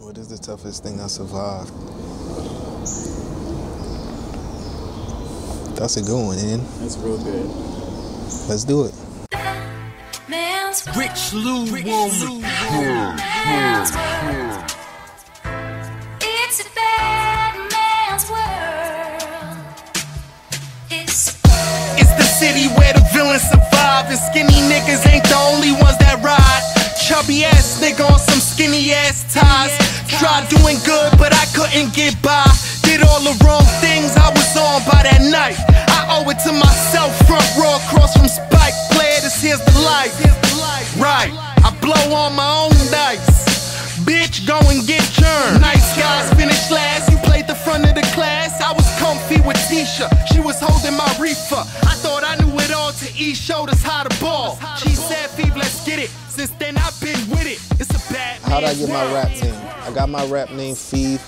What is the toughest thing I survived? That's a good one, Ian. That's real good. Let's do it. Rich Lou It's a bad man's world. It's the city where the villains survive, and skinny niggas ain't the only ones that ride. Chubby ass nigga on some skinny ass ties. Tried doing good, but I couldn't get by. Did all the wrong things, I was on by that night. I owe it to myself, front row across from Spike. Player, this here's the life. Right, I blow on my own dice. Bitch, go and get churned. Nice guys finished last, you played the front of the class. I was comfy with Tisha, she was holding my reefer. I thought I knew it all till E showed us how to ball. She said, Fev, let's get it. Since then I've been with it. It's a bad man. How'd I get my rap name? I got my rap name Fev.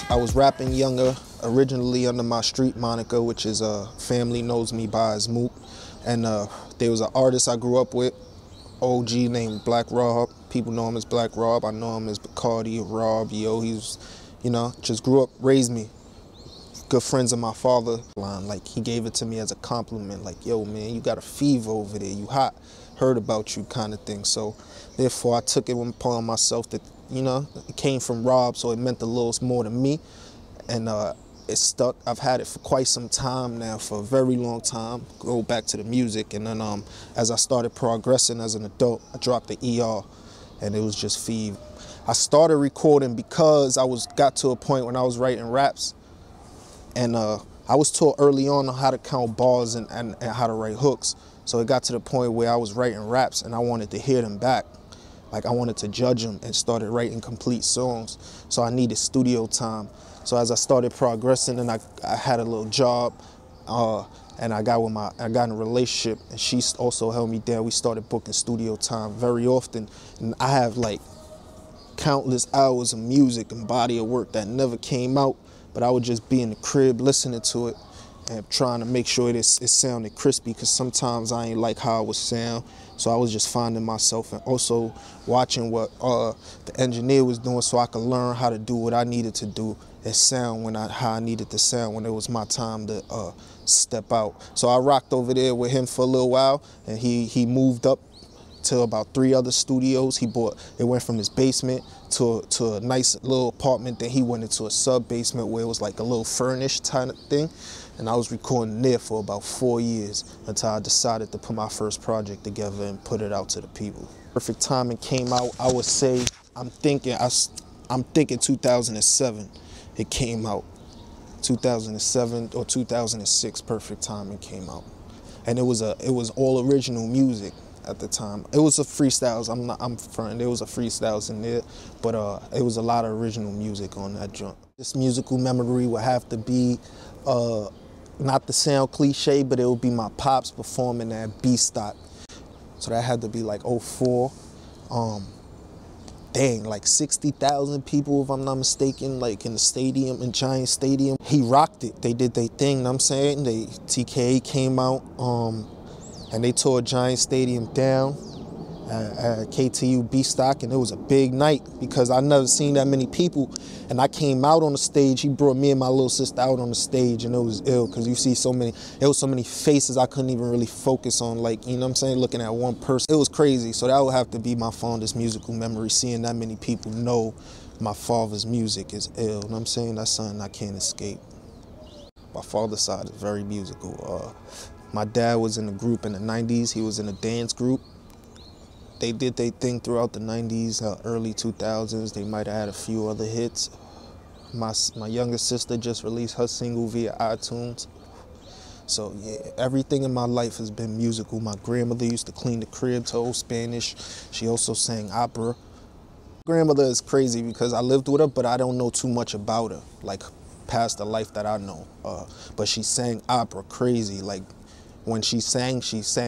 I was rapping younger, originally under my street moniker, which is family knows me by as Mook. And there was an artist I grew up with, OG, named Black Rob. People know him as Black Rob. I know him as Bacardi, Rob, yo. He's, you know, just grew up, raised me. Good friends of my father. Like, he gave it to me as a compliment. Like, yo, man, you got a fever over there. You hot. Heard about you kind of thing. So, therefore, I took it upon myself that, you know, it came from Rob, so it meant a little more to me. And it stuck. I've had it for quite some time now, for a very long time. Go back to the music. And then as I started progressing as an adult, I dropped the ER. And it was just Fev. I started recording because got to a point when I was writing raps, and I was taught early on how to count bars and how to write hooks. So it got to the point where I was writing raps and I wanted to hear them back. Like, I wanted to judge them, and started writing complete songs. So I needed studio time. So as I started progressing, and I had a little job, and I got in a relationship, and she also held me down. We started booking studio time very often, and I have like countless hours of music and body of work that never came out, but I would just be in the crib listening to it and trying to make sure it sounded crispy, because sometimes I ain't like how it would sound. So I was just finding myself and also watching what the engineer was doing, so I could learn how to do what I needed to do and sound how I needed to sound when it was my time to step out. So I rocked over there with him for a little while, and he moved up to about 3 other studios. It went from his basement to a nice little apartment. Then he went into a sub-basement where it was like a little furnished kind of thing. And I was recording there for about 4 years until I decided to put my first project together and put it out to the people. Perfect Timing came out, I would say, I'm thinking 2007 it came out. 2007 or 2006 Perfect Timing came out. And it was all original music at the time. It was a freestyles, I'm fronting, there was a freestyles in there, but it was a lot of original music on that joint. This musical memory would have to be, not to sound cliche, but it would be my pops performing at B-Stock. So that had to be like 04. Dang, like 60,000 people, if I'm not mistaken, like in the stadium, in Giant Stadium. He rocked it. They did their thing, you know what I'm saying? TKA came out, and they tore Giant Stadium down at KTU B-Stock, and it was a big night because I never seen that many people. And I came out on the stage. He brought me and my little sister out on the stage, and it was ill because you see there was so many faces I couldn't even really focus on, like, you know what I'm saying, looking at one person. It was crazy. So that would have to be my fondest musical memory, seeing that many people know my father's music is ill. You know what I'm saying? That's something I can't escape. My father's side is very musical. My dad was in a group in the 90s. He was in a dance group. They did their thing throughout the 90s, early 2000s. They might have had a few other hits. My younger sister just released her single via iTunes. So yeah, everything in my life has been musical. My grandmother used to clean the crib to old Spanish. She also sang opera. Grandmother is crazy because I lived with her, but I don't know too much about her, like past the life that I know. But she sang opera crazy, like, when she sang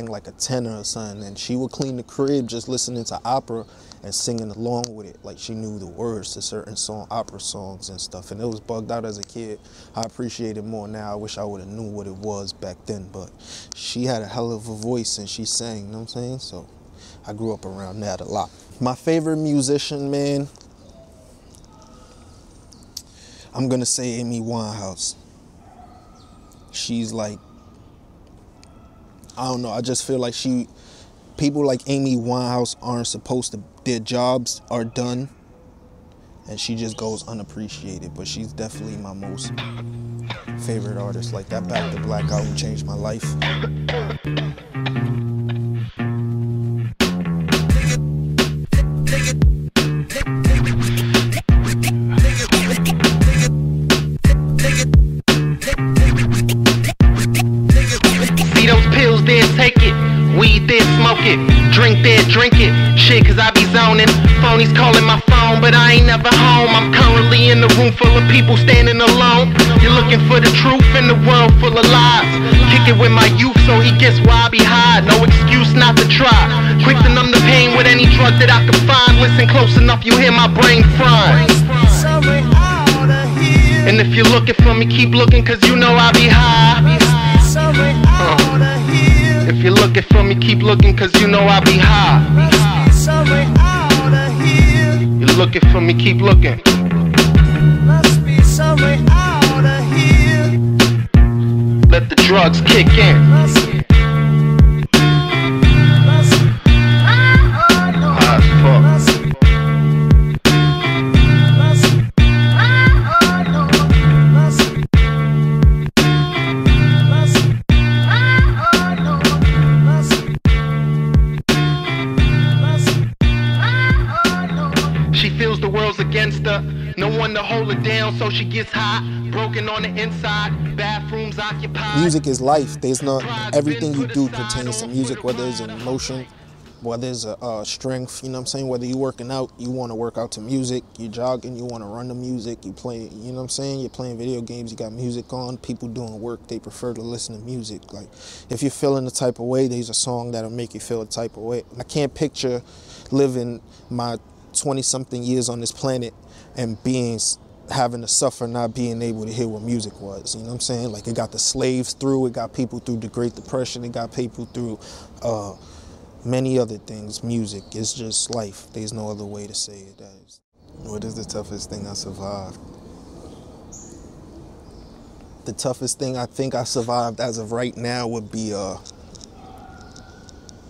like a tenor or something, and she would clean the crib just listening to opera and singing along with it. Like, she knew the words to certain opera songs and stuff, and it was bugged out as a kid. I appreciate it more now. I wish I would have knew what it was back then, but she had a hell of a voice and she sang, you know what I'm saying? So I grew up around that a lot. My favorite musician, man, I'm gonna say Amy Winehouse. She's like, I don't know, I just feel like people like Amy Winehouse aren't supposed to, their jobs are done, and she just goes unappreciated, but she's definitely my most favorite artist. Like that Back to Black album changed my life. See those pills there, take it. Weed there, smoke it. Drink there, drink it. Shit, cause I be zoning. Phonies calling my phone, but I ain't never home. I'm currently in a room full of people standing alone. You're looking for the truth in the world full of lies. Kick it with my youth so he gets why I be high. No excuse not to try. Quick to numb the pain with any drug that I can find. Listen close enough, you hear my brain frying. And if you're looking for me, keep looking, cause you know I be high. If you're looking for me, keep looking, cause you know I be high. You're looking for me, keep looking. Let the drugs kick in. High as fuck. She feels the world's against her, no one to hold her down, so she gets hot, broken on the inside, bathrooms occupied. Music is life. There's not, everything you do pertains to music, whether it's an emotion, whether it's a strength, you know what I'm saying? Whether you're working out, you want to work out to music, you're jogging, you want to run to music, you play, you know what I'm saying? You're playing video games, you got music on, people doing work, they prefer to listen to music. Like, if you're feeling the type of way, there's a song that'll make you feel the type of way. I can't picture living my 20-something years on this planet and having to suffer not being able to hear what music was, you know what I'm saying? Like, it got the slaves through, it got people through the Great Depression, it got people through many other things. Music is just life. There's no other way to say it. What is the toughest thing I survived? The toughest thing I think I survived as of right now would be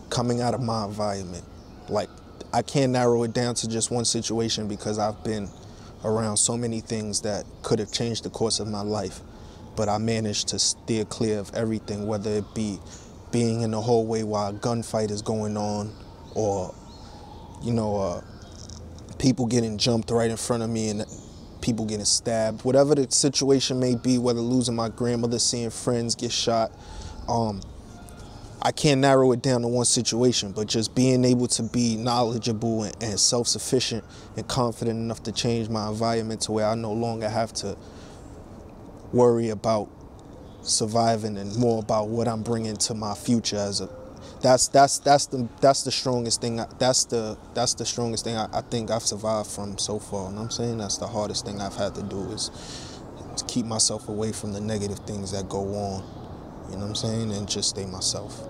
coming out of my environment. Like, I can't narrow it down to just one situation because I've been around so many things that could have changed the course of my life. But I managed to steer clear of everything, whether it be being in the hallway while a gunfight is going on, or, you know, people getting jumped right in front of me and people getting stabbed. Whatever the situation may be, whether losing my grandmother, seeing friends get shot, I can't narrow it down to one situation, but just being able to be knowledgeable and self-sufficient and confident enough to change my environment to where I no longer have to worry about surviving and more about what I'm bringing to my future as a. That's the strongest thing. That's the strongest thing I think I've survived from so far. You know what I'm saying? That's the hardest thing I've had to do, is to keep myself away from the negative things that go on. You know what I'm saying? And just stay myself.